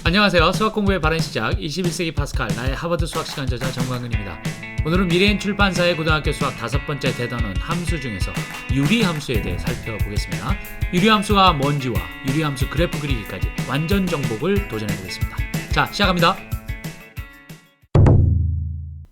안녕하세요. 수학 공부의 바른 시작 21세기 파스칼 나의 하버드 수학 시간 저자 정광근입니다. 오늘은 미래인 출판사의 고등학교 수학 5번째 대단원 함수 중에서 유리함수에 대해 살펴보겠습니다. 유리함수가 뭔지와 유리함수 그래프 그리기까지 완전 정복을 도전해보겠습니다. 자, 시작합니다.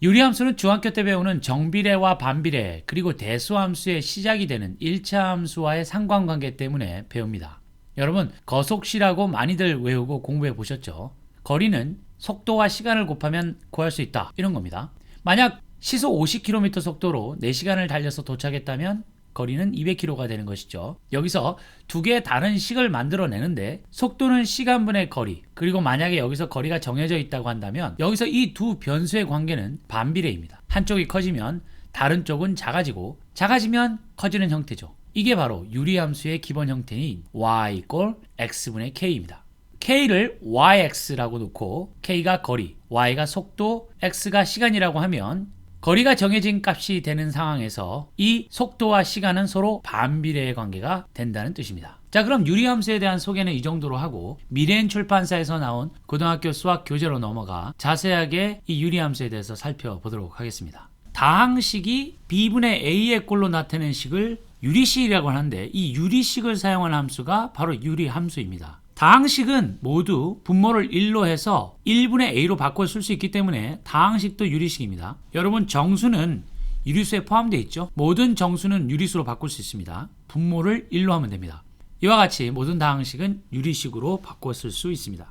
유리함수는 중학교 때 배우는 정비례와 반비례 그리고 대수함수의 시작이 되는 1차 함수와의 상관관계 때문에 배웁니다. 여러분, 거속시라고 많이들 외우고 공부해 보셨죠? 거리는 속도와 시간을 곱하면 구할 수 있다, 이런 겁니다. 만약 시속 50km 속도로 4시간을 달려서 도착했다면 거리는 200km가 되는 것이죠. 여기서 두 개의 다른 식을 만들어내는데 속도는 시간분의 거리, 그리고 만약에 여기서 거리가 정해져 있다고 한다면 여기서 이 두 변수의 관계는 반비례입니다. 한쪽이 커지면 다른 쪽은 작아지고 작아지면 커지는 형태죠. 이게 바로 유리함수의 기본 형태인 y = x분의 k입니다. k를 yx라고 놓고 k가 거리, y가 속도, x가 시간이라고 하면 거리가 정해진 값이 되는 상황에서 이 속도와 시간은 서로 반비례의 관계가 된다는 뜻입니다. 자, 그럼 유리함수에 대한 소개는 이 정도로 하고 미래인 출판사에서 나온 고등학교 수학 교재로 넘어가 자세하게 이 유리함수에 대해서 살펴보도록 하겠습니다. 다항식이 b분의 a의 꼴로 나타내는 식을 유리식이라고 하는데 이 유리식을 사용한 함수가 바로 유리함수입니다. 다항식은 모두 분모를 1로 해서 1분의 a로 바꿔 쓸 수 있기 때문에 다항식도 유리식입니다. 여러분, 정수는 유리수에 포함되어 있죠. 모든 정수는 유리수로 바꿀 수 있습니다. 분모를 1로 하면 됩니다. 이와 같이 모든 다항식은 유리식으로 바꿔 쓸 수 있습니다.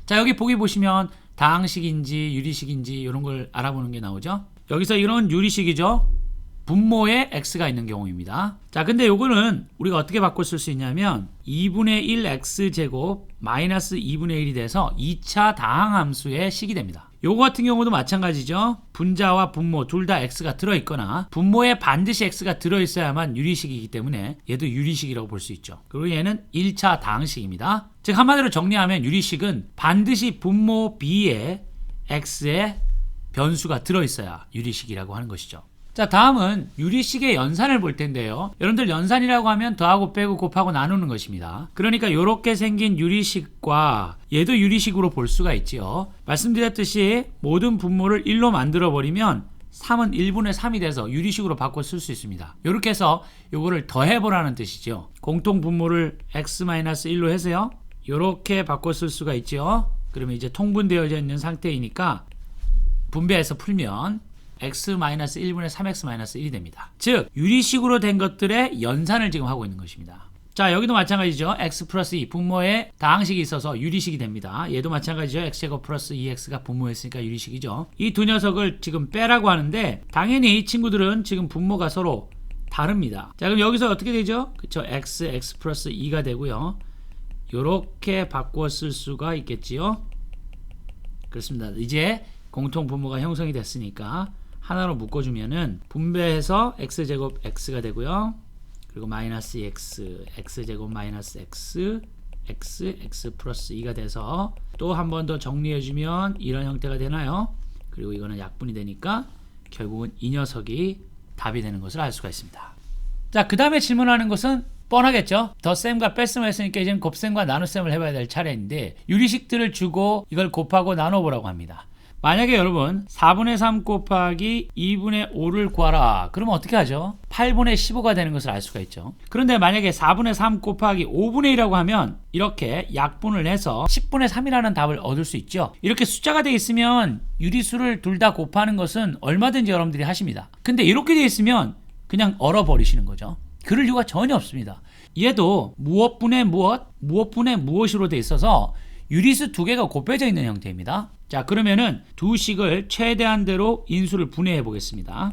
자, 여기 보기 보시면 다항식인지 유리식인지 이런 걸 알아보는 게 나오죠. 여기서 이런 유리식이죠. 분모에 x가 있는 경우입니다. 자, 근데 요거는 우리가 어떻게 바꿔 쓸 수 있냐면 2분의 1 x제곱 마이너스 2분의 1이 돼서 2차 다항함수의 식이 됩니다. 요거 같은 경우도 마찬가지죠. 분자와 분모 둘 다 x가 들어있거나 분모에 반드시 x가 들어있어야만 유리식이기 때문에 얘도 유리식이라고 볼 수 있죠. 그리고 얘는 1차 다항식입니다. 즉 한마디로 정리하면 유리식은 반드시 분모 b에 x의 변수가 들어있어야 유리식이라고 하는 것이죠. 자, 다음은 유리식의 연산을 볼 텐데요. 여러분들, 연산이라고 하면 더하고 빼고 곱하고 나누는 것입니다. 그러니까 이렇게 생긴 유리식과 얘도 유리식으로 볼 수가 있지요. 말씀드렸듯이 모든 분모를 1로 만들어 버리면 3은 1분의 3이 돼서 유리식으로 바꿔 쓸 수 있습니다. 이렇게 해서 이거를 더해보라는 뜻이죠. 공통 분모를 x-1로 해서요, 이렇게 바꿔 쓸 수가 있죠. 그러면 이제 통분되어져 있는 상태이니까 분배해서 풀면 x-1분의 3x-1이 됩니다. 즉 유리식으로 된 것들의 연산을 지금 하고 있는 것입니다. 자, 여기도 마찬가지죠. x 플러스 2 분모에 다항식이 있어서 유리식이 됩니다. 얘도 마찬가지죠. x제곱 플러스 2x가 분모했으니까 유리식이죠. 이 두 녀석을 지금 빼라고 하는데 당연히 이 친구들은 지금 분모가 서로 다릅니다. 자, 그럼 여기서 어떻게 되죠? 그쵸, x 플러스 2가 되고요. 요렇게 바꿔 쓸 수가 있겠지요. 그렇습니다. 이제 공통 분모가 형성이 됐으니까 하나로 묶어주면은 분배해서 x제곱 x가 되고요. 그리고 마이너스 x제곱 마이너스 x 플러스 2가 돼서 또 한 번 더 정리해주면 이런 형태가 되나요? 그리고 이거는 약분이 되니까 결국은 이 녀석이 답이 되는 것을 알 수가 있습니다. 자, 그 다음에 질문하는 것은 뻔하겠죠? 덧셈과 뺄셈을 했으니까 이제는 곱셈과 나눗셈을 해봐야 될 차례인데 유리식들을 주고 이걸 곱하고 나눠보라고 합니다. 만약에 여러분 4분의 3 곱하기 2분의 5를 구하라, 그러면 어떻게 하죠? 8분의 15가 되는 것을 알 수가 있죠. 그런데 만약에 4분의 3 곱하기 5분의 1이라고 하면 이렇게 약분을 해서 10분의 3이라는 답을 얻을 수 있죠. 이렇게 숫자가 되어 있으면 유리수를 둘 다 곱하는 것은 얼마든지 여러분들이 하십니다. 근데 이렇게 되어 있으면 그냥 얼어버리시는 거죠. 그럴 이유가 전혀 없습니다. 얘도 무엇분의 무엇, 무엇분의 무엇으로 되어 있어서 유리수 두 개가 곱해져 있는 형태입니다. 자, 그러면은 두 식을 최대한대로 인수를 분해해 보겠습니다.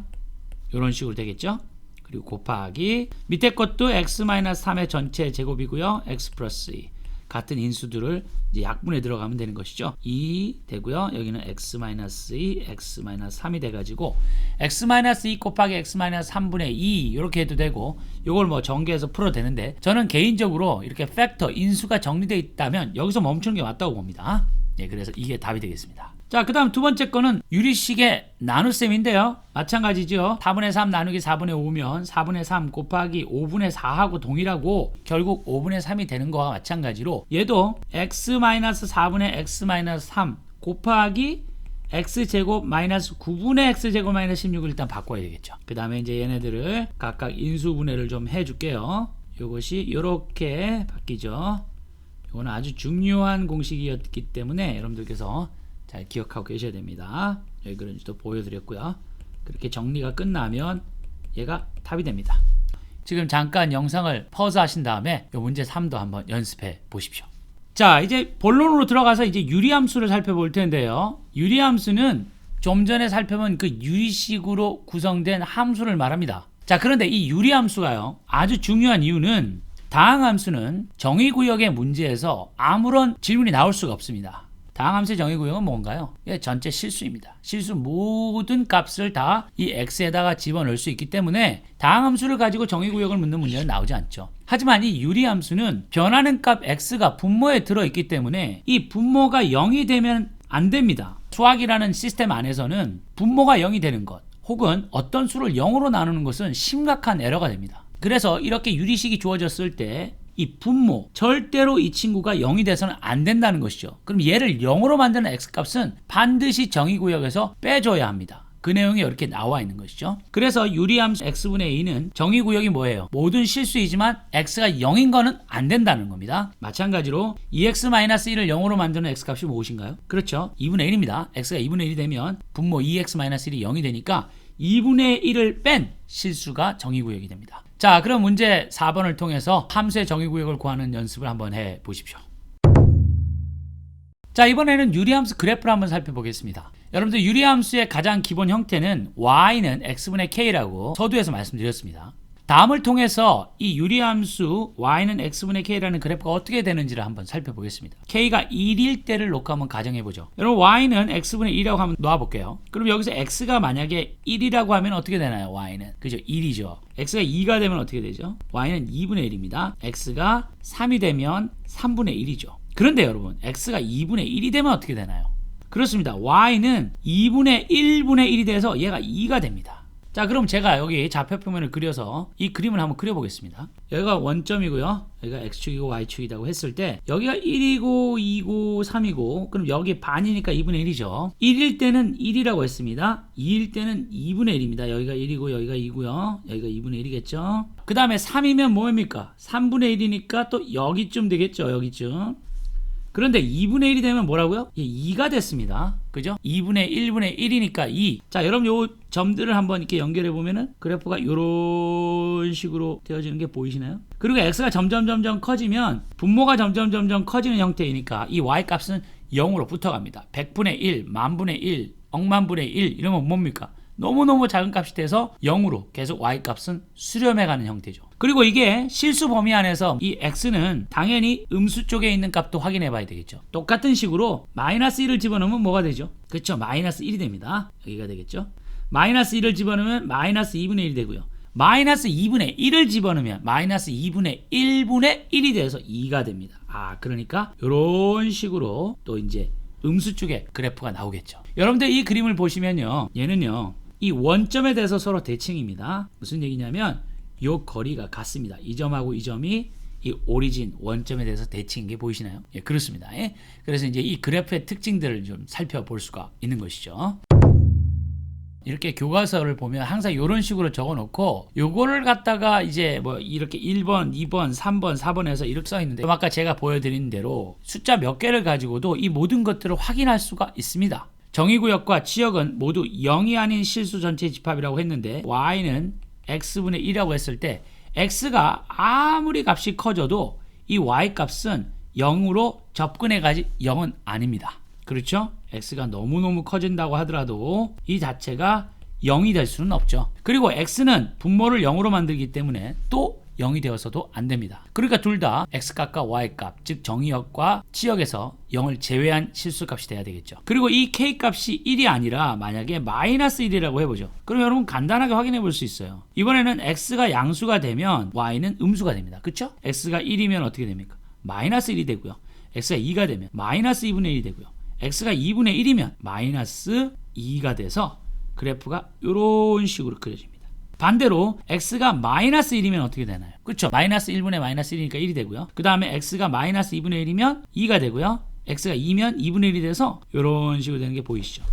이런 식으로 되겠죠. 그리고 곱하기 밑에 것도 x-3의 전체 제곱이고요. x 플러스 2 같은 인수들을 이제 약분에 들어가면 되는 것이죠. 2 되고요. 여기는 x-2, x-3이 돼가지고 x-2 곱하기 x-3분의 2 이렇게 해도 되고, 이걸 뭐 전개해서 풀어도 되는데 저는 개인적으로 이렇게 팩터 인수가 정리되어 있다면 여기서 멈추는 게 맞다고 봅니다. 예, 그래서 이게 답이 되겠습니다. 자, 그 다음 두 번째 거는 유리식의 나눗셈인데요. 마찬가지죠. 4분의 3 나누기 4분의 5면 4분의 3 곱하기 5분의 4하고 동일하고 결국 5분의 3이 되는 거와 마찬가지로 얘도 x-4분의 x-3 곱하기 x제곱 마이너스 9분의 x제곱 마이너스 16을 일단 바꿔야 되겠죠. 그 다음에 이제 얘네들을 각각 인수분해를 좀 해줄게요. 이것이 이렇게 바뀌죠. 이거는 아주 중요한 공식이었기 때문에 여러분들께서 잘 기억하고 계셔야 됩니다. 여기 그런지 또 보여드렸고요. 그렇게 정리가 끝나면 얘가 답이 됩니다. 지금 잠깐 영상을 퍼즈 하신 다음에 이 문제 3도 한번 연습해 보십시오. 자, 이제 본론으로 들어가서 이제 유리함수를 살펴볼 텐데요. 유리함수는 좀 전에 살펴본 그 유리식으로 구성된 함수를 말합니다. 자, 그런데 이 유리함수가요, 아주 중요한 이유는 다항함수는 정의구역의 문제에서 아무런 질문이 나올 수가 없습니다. 다항함수의 정의구역은 뭔가요? 전체 실수입니다. 실수 모든 값을 다 이 x에다가 집어넣을 수 있기 때문에 다항함수를 가지고 정의구역을 묻는 문제는 나오지 않죠. 하지만 이 유리함수는 변하는 값 x가 분모에 들어있기 때문에 이 분모가 0이 되면 안 됩니다. 수학이라는 시스템 안에서는 분모가 0이 되는 것 혹은 어떤 수를 0으로 나누는 것은 심각한 에러가 됩니다. 그래서 이렇게 유리식이 주어졌을 때 이 분모, 절대로 이 친구가 0이 돼서는 안 된다는 것이죠. 그럼 얘를 0으로 만드는 x값은 반드시 정의구역에서 빼줘야 합니다. 그 내용이 이렇게 나와 있는 것이죠. 그래서 유리함수 x분의 2는 정의구역이 뭐예요? 모든 실수이지만 x가 0인 거는 안 된다는 겁니다. 마찬가지로 2x-1을 0으로 만드는 x값이 무엇인가요? 그렇죠. 2분의 1입니다. x가 2분의 1이 되면 분모 2x-1이 0이 되니까 2분의 1을 뺀 실수가 정의구역이 됩니다. 자, 그럼 문제 4번을 통해서 함수의 정의구역을 구하는 연습을 한번 해 보십시오. 자, 이번에는 유리함수 그래프를 한번 살펴보겠습니다. 여러분들 유리함수의 가장 기본 형태는 y는 x분의 k라고 서두에서 말씀드렸습니다. 다음을 통해서 이 유리함수 y는 x분의 k라는 그래프가 어떻게 되는지를 한번 살펴보겠습니다. k가 1일 때를 놓고 한번 가정해보죠. 여러분 y는 x분의 2라고 하면 놓아볼게요. 그럼 여기서 x가 만약에 1이라고 하면 어떻게 되나요? y는 그죠? 1이죠. x가 2가 되면 어떻게 되죠? y는 2분의 1입니다. x가 3이 되면 3분의 1이죠. 그런데 여러분 x가 2분의 1이 되면 어떻게 되나요? 그렇습니다. y는 2분의 1분의 1이 돼서 얘가 2가 됩니다. 자, 그럼 제가 여기 좌표표면을 그려서 이 그림을 한번 그려보겠습니다. 여기가 원점이고요. 여기가 x축이고 y축이라고 했을 때 여기가 1이고 2고 3이고 그럼 여기 반이니까 2분의 1이죠. 1일 때는 1이라고 했습니다. 2일 때는 2분의 1입니다. 여기가 1이고 여기가 2고요. 여기가 2분의 1이겠죠. 그 다음에 3이면 뭐입니까? 3분의 1이니까 또 여기쯤 되겠죠. 여기쯤. 그런데 2분의 1이 되면 뭐라고요? 2가 됐습니다. 그죠? 2분의 1분의 1이니까 2. 자, 여러분 요 점들을 한번 이렇게 연결해 보면은 그래프가 이런 식으로 되어지는 게 보이시나요? 그리고 x가 점점 커지면 분모가 점점 커지는 형태이니까 이 y 값은 0으로 붙어갑니다. 100분의 1, 만분의 1, 억만분의 1 이러면 뭡니까? 너무너무 작은 값이 돼서 0으로 계속 y값은 수렴해가는 형태죠. 그리고 이게 실수 범위 안에서 이 x는 당연히 음수 쪽에 있는 값도 확인해 봐야 되겠죠. 똑같은 식으로 마이너스 1을 집어넣으면 뭐가 되죠? 그렇죠. 마이너스 1이 됩니다. 여기가 되겠죠. 마이너스 1을 집어넣으면 마이너스 2분의 1이 되고요. 마이너스 2분의 1을 집어넣으면 마이너스 2분의 1분의 1이 돼서 2가 됩니다. 그러니까 이런 식으로 또 이제 음수 쪽에 그래프가 나오겠죠. 여러분들 이 그림을 보시면요. 얘는요. 이 원점에 대해서 서로 대칭입니다. 무슨 얘기냐면 이 거리가 같습니다. 이 점하고 이 점이 이 오리진 원점에 대해서 대칭인 게 보이시나요? 예, 그렇습니다. 예? 그래서 이제 이 그래프의 특징들을 좀 살펴볼 수가 있는 것이죠. 이렇게 교과서를 보면 항상 이런 식으로 적어 놓고 요거를 갖다가 이제 뭐 이렇게 1번, 2번, 3번, 4번에서 이렇게 써 있는데 아까 제가 보여드린 대로 숫자 몇 개를 가지고도 이 모든 것들을 확인할 수가 있습니다. 정의구역과 치역은 모두 0이 아닌 실수 전체 집합이라고 했는데 y는 x분의 1이라고 했을 때 x가 아무리 값이 커져도 이 y값은 0으로 접근해가지 0은 아닙니다. 그렇죠? x가 너무너무 커진다고 하더라도 이 자체가 0이 될 수는 없죠. 그리고 x는 분모를 0으로 만들기 때문에 또 0이 되어서도 안 됩니다. 그러니까 둘 다 x값과 y값, 즉 정의역과 치역에서 0을 제외한 실수값이 돼야 되겠죠. 그리고 이 k값이 1이 아니라 만약에 마이너스 1이라고 해보죠. 그럼 여러분 간단하게 확인해 볼 수 있어요. 이번에는 x가 양수가 되면 y는 음수가 됩니다. 그렇죠? x가 1이면 어떻게 됩니까? 마이너스 1이 되고요. x가 2가 되면 마이너스 2분의 1이 되고요. x가 2분의 1이면 마이너스 2가 돼서 그래프가 이런 식으로 그려집니다. 반대로 x가 마이너스 1이면 어떻게 되나요? 그렇죠. 마이너스 1분의 마이너스 1이니까 1이 되고요. 그 다음에 x가 마이너스 2분의 1이면 2가 되고요. x가 2면 2분의 1이 돼서 이런 식으로 되는 게 보이시죠?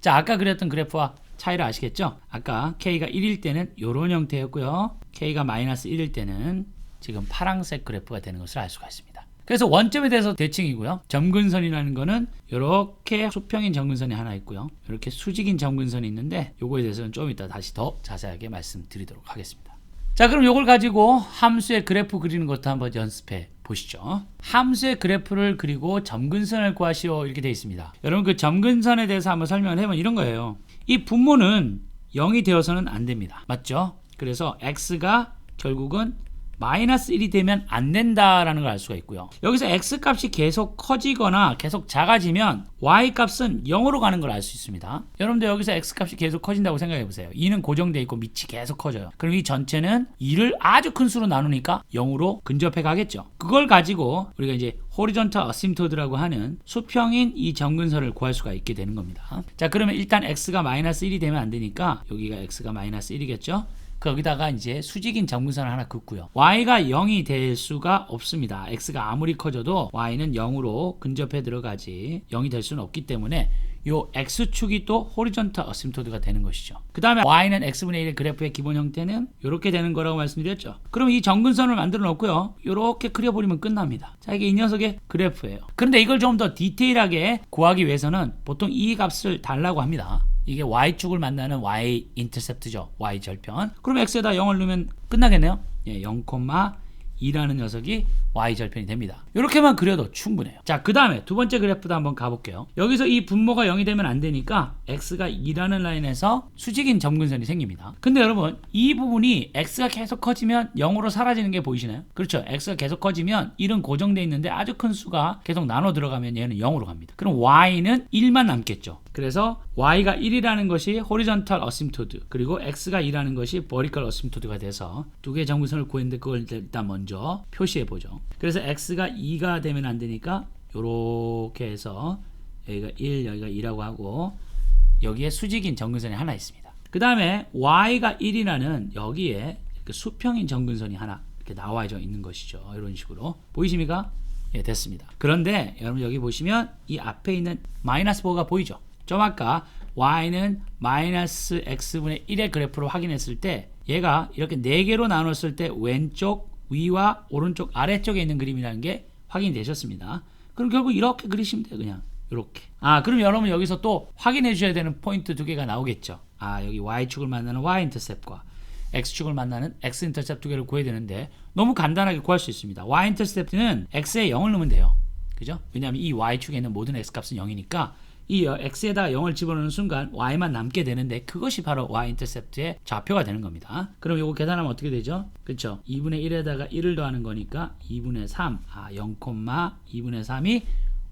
자, 아까 그렸던 그래프와 차이를 아시겠죠? 아까 k가 1일 때는 이런 형태였고요. k가 마이너스 1일 때는 지금 파란색 그래프가 되는 것을 알 수가 있습니다. 그래서 원점에 대해서 대칭이고요. 점근선이라는 거는 이렇게 수평인 점근선이 하나 있고요. 이렇게 수직인 점근선이 있는데 요거에 대해서는 좀 이따 다시 더 자세하게 말씀드리도록 하겠습니다. 자, 그럼 요걸 가지고 함수의 그래프 그리는 것도 한번 연습해 보시죠. 함수의 그래프를 그리고 점근선을 구하시오 이렇게 되어 있습니다. 여러분 그 점근선에 대해서 한번 설명을 해보면 이런 거예요. 이 분모는 0이 되어서는 안 됩니다. 맞죠? 그래서 x가 결국은 마이너스 1이 되면 안 된다라는 걸 알 수가 있고요. 여기서 x값이 계속 커지거나 계속 작아지면 y값은 0으로 가는 걸 알 수 있습니다. 여러분들 여기서 x값이 계속 커진다고 생각해 보세요. 2는 고정되어 있고 밑이 계속 커져요. 그럼 이 전체는 2를 아주 큰 수로 나누니까 0으로 근접해 가겠죠. 그걸 가지고 우리가 이제 호리존탈 어심토드라고 하는 수평인 이 점근선을 구할 수가 있게 되는 겁니다. 자, 그러면 일단 x가 마이너스 1이 되면 안 되니까 여기가 x가 마이너스 1이겠죠. 거기다가 이제 수직인 점근선을 하나 긋고요. y가 0이 될 수가 없습니다. x가 아무리 커져도 y는 0으로 근접해 들어가지 0이 될 수는 없기 때문에 요 x축이 또 호리존탈 어심토드가 되는 것이죠. 그 다음에 y는 x분의 1의 그래프의 기본 형태는 이렇게 되는 거라고 말씀드렸죠. 그럼 이 점근선을 만들어 놓고요. 이렇게 그려버리면 끝납니다. 자, 이게 이 녀석의 그래프예요. 그런데 이걸 좀 더 디테일하게 구하기 위해서는 보통 이 값을 달라고 합니다. 이게 y축을 만나는 y 인터셉트죠. y 절편. 그럼 x에다 0을 넣으면 끝나겠네요. 예, 0,2라는 녀석이 y 절편이 됩니다. 이렇게만 그려도 충분해요. 자, 그 다음에 두 번째 그래프도 한번 가볼게요. 여기서 이 분모가 0이 되면 안 되니까 x가 2라는 라인에서 수직인 점근선이 생깁니다. 근데 여러분 이 부분이 x가 계속 커지면 0으로 사라지는 게 보이시나요? 그렇죠. x가 계속 커지면 1은 고정되어 있는데 아주 큰 수가 계속 나눠 들어가면 얘는 0으로 갑니다. 그럼 y는 1만 남겠죠. 그래서 y가 1이라는 것이 호리존탈 어심토드, 그리고 x가 2라는 것이 버티컬 어심토드가 돼서 두 개의 점근선을 구했는데 그걸 일단 먼저 표시해 보죠. 그래서 x가 2가 되면 안 되니까 요렇게 해서 여기가 1, 여기가 2라고 하고 여기에 수직인 점근선이 하나 있습니다. 그 다음에 y가 1이라는 여기에 수평인 점근선이 하나 이렇게 나와 있는 것이죠. 이런 식으로 보이십니까? 예, 됐습니다. 그런데 여러분 여기 보시면 이 앞에 있는 마이너스 4가 보이죠? 좀 아까 y는 마이너스 x분의 1의 그래프로 확인했을 때 얘가 이렇게 4개로 나눴을 때 왼쪽 위와 오른쪽 아래쪽에 있는 그림이라는 게 확인이 되셨습니다. 그럼 결국 이렇게 그리시면 돼요. 그냥 이렇게. 그럼 여러분 여기서 또 확인해 주셔야 되는 포인트 두 개가 나오겠죠. 여기 y축을 만나는 y-인터셉트과 x축을 만나는 x-인터셉트 두 개를 구해야 되는데 너무 간단하게 구할 수 있습니다. y-인터셉트는 x에 0을 넣으면 돼요. 그죠? 왜냐하면 이 y축에 있는 모든 x값은 0이니까 이 x에다 0을 집어넣는 순간 y만 남게 되는데 그것이 바로 y-인터셉트의 좌표가 되는 겁니다. 그럼 이거 계산하면 어떻게 되죠? 그렇죠? 2분의 1에다가 1을 더하는 거니까 2분의 3, 0,2분의 3이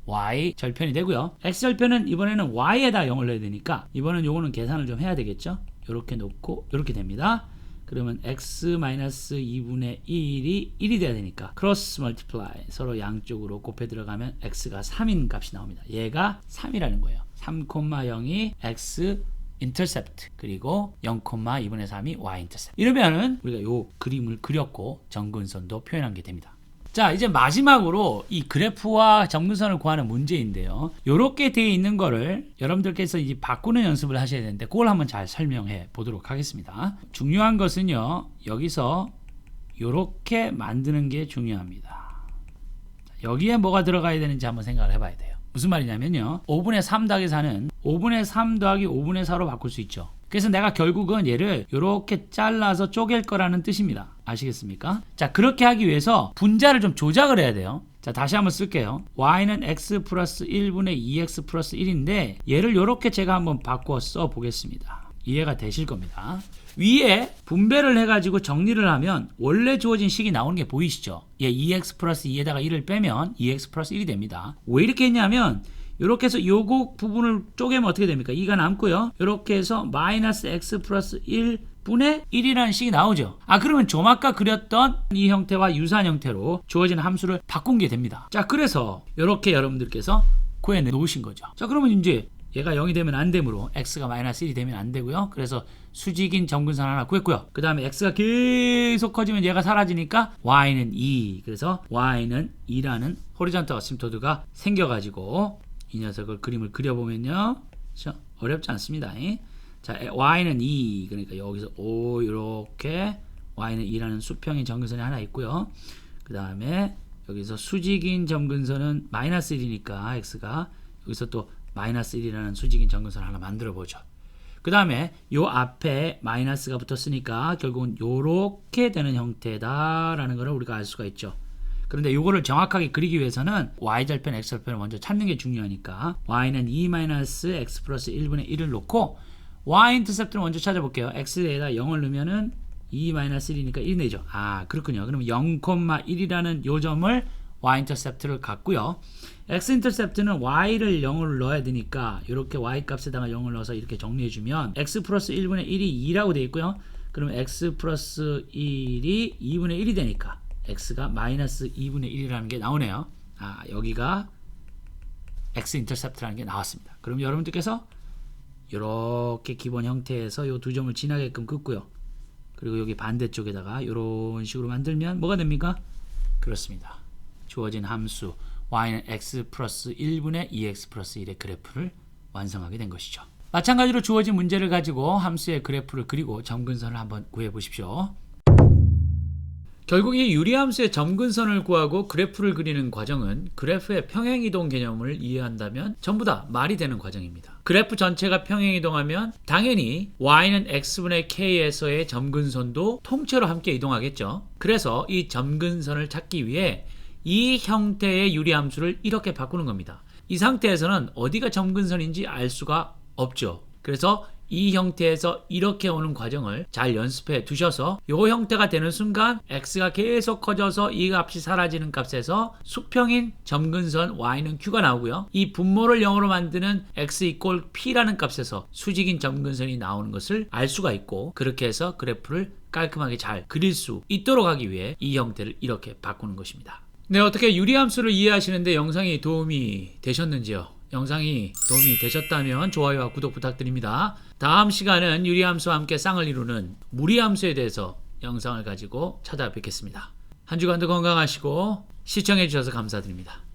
y 절편이 되고요. x 절편은 이번에는 y에다 0을 넣어야 되니까 이번엔 요거는 계산을 좀 해야 되겠죠? 이렇게 놓고 이렇게 됩니다. 그러면 x-2분의 1이 1이 돼야 되니까 크로스 멀티플라이 서로 양쪽으로 곱해 들어가면 x가 3인 값이 나옵니다. 얘가 3이라는 거예요. 3,0이 x 인터셉트 그리고 0,2분의 3이 y 인터셉트. 이러면은 우리가 요 그림을 그렸고 점근선도 표현한 게 됩니다. 자, 이제 마지막으로 이 그래프와 점근선을 구하는 문제인데요. 이렇게 되어 있는 거를 여러분들께서 이제 바꾸는 연습을 하셔야 되는데 그걸 한번 잘 설명해 보도록 하겠습니다. 중요한 것은요. 여기서 이렇게 만드는 게 중요합니다. 여기에 뭐가 들어가야 되는지 한번 생각을 해봐야 돼요. 무슨 말이냐면요. 5분의 3 더하기 4는 5분의 3 더하기 5분의 4로 바꿀 수 있죠. 그래서 내가 결국은 얘를 이렇게 잘라서 쪼갤 거라는 뜻입니다. 아시겠습니까? 자, 그렇게 하기 위해서 분자를 좀 조작을 해야 돼요. 자, 다시 한번 쓸게요. y는 x 플러스 1분의 2x 플러스 1인데 얘를 이렇게 제가 한번 바꿔 써 보겠습니다. 이해가 되실 겁니다. 위에 분배를 해가지고 정리를 하면 원래 주어진 식이 나오는 게 보이시죠? 얘 2x 플러스 2에다가 1을 빼면 2x 플러스 1이 됩니다. 왜 이렇게 했냐면 이렇게 해서 요거 부분을 쪼개면 어떻게 됩니까? 2가 남고요. 이렇게 해서 마이너스 x 플러스 1분의 1이라는 식이 나오죠. 그러면 좀 아까 그렸던 이 형태와 유사한 형태로 주어진 함수를 바꾼 게 됩니다. 자, 그래서 이렇게 여러분들께서 구해 놓으신 거죠. 자, 그러면 이제 얘가 0이 되면 안 되므로 x가 마이너스 1이 되면 안 되고요. 그래서 수직인 점근선 하나 구했고요. 그 다음에 x가 계속 커지면 얘가 사라지니까 y는 2. 그래서 y는 2라는 호리존탈 어심토드가 생겨가지고 이 녀석을 그림을 그려보면요. 그렇죠? 어렵지 않습니다. 자, y는 2. 그러니까 여기서 O 이렇게 y는 2라는 수평인 점근선이 하나 있고요. 그 다음에 여기서 수직인 점근선은 마이너스 1이니까 x가 여기서 또 마이너스 1이라는 수직인 점근선 하나 만들어 보죠. 그 다음에 요 앞에 마이너스가 붙었으니까 결국은 요렇게 되는 형태다라는 걸 우리가 알 수가 있죠. 그런데 요거를 정확하게 그리기 위해서는 y절편, x절편을 먼저 찾는 게 중요하니까 y는 2-x 플러스 1분의 1을 놓고 y-인터셉트를 먼저 찾아볼게요. x에다 0을 넣으면은 2-1이니까 1 내죠. 아, 그렇군요. 그럼 0,1이라는 요 점을 y-인터셉트를 갖고요. x-인터셉트는 y를 0을 넣어야 되니까 이렇게 y 값에다가 0을 넣어서 이렇게 정리해주면 x 플러스 1분의 1이 2라고 되어 있고요. 그럼 x 플러스 1이 2분의 1이 되니까 x가 마이너스 2분의 1이라는 게 나오네요. 아, 여기가 x-인터셉트라는 게 나왔습니다. 그럼 여러분들께서 이렇게 기본 형태에서 이 두 점을 지나게끔 긋고요. 그리고 여기 반대쪽에다가 이런 식으로 만들면 뭐가 됩니까? 그렇습니다. 주어진 함수 y는 x 플러스 1분의 2x 플러스 1의 그래프를 완성하게 된 것이죠. 마찬가지로 주어진 문제를 가지고 함수의 그래프를 그리고 점근선을 한번 구해 보십시오. 결국 이 유리함수의 점근선을 구하고 그래프를 그리는 과정은 그래프의 평행이동 개념을 이해한다면 전부 다 말이 되는 과정입니다. 그래프 전체가 평행이동하면 당연히 y는 x분의 k에서의 점근선도 통째로 함께 이동하겠죠. 그래서 이 점근선을 찾기 위해 이 형태의 유리함수를 이렇게 바꾸는 겁니다. 이 상태에서는 어디가 점근선인지 알 수가 없죠. 그래서 이 형태에서 이렇게 오는 과정을 잘 연습해 두셔서 이 형태가 되는 순간 x가 계속 커져서 이 값이 사라지는 값에서 수평인 점근선 y는 q가 나오고요. 이 분모를 0으로 만드는 x 이꼴 p라는 값에서 수직인 점근선이 나오는 것을 알 수가 있고, 그렇게 해서 그래프를 깔끔하게 잘 그릴 수 있도록 하기 위해 이 형태를 이렇게 바꾸는 것입니다. 네, 어떻게 유리함수를 이해하시는데 영상이 도움이 되셨는지요? 영상이 도움이 되셨다면 좋아요와 구독 부탁드립니다. 다음 시간은 유리함수와 함께 쌍을 이루는 무리함수에 대해서 영상을 가지고 찾아뵙겠습니다. 한 주간도 건강하시고 시청해 주셔서 감사드립니다.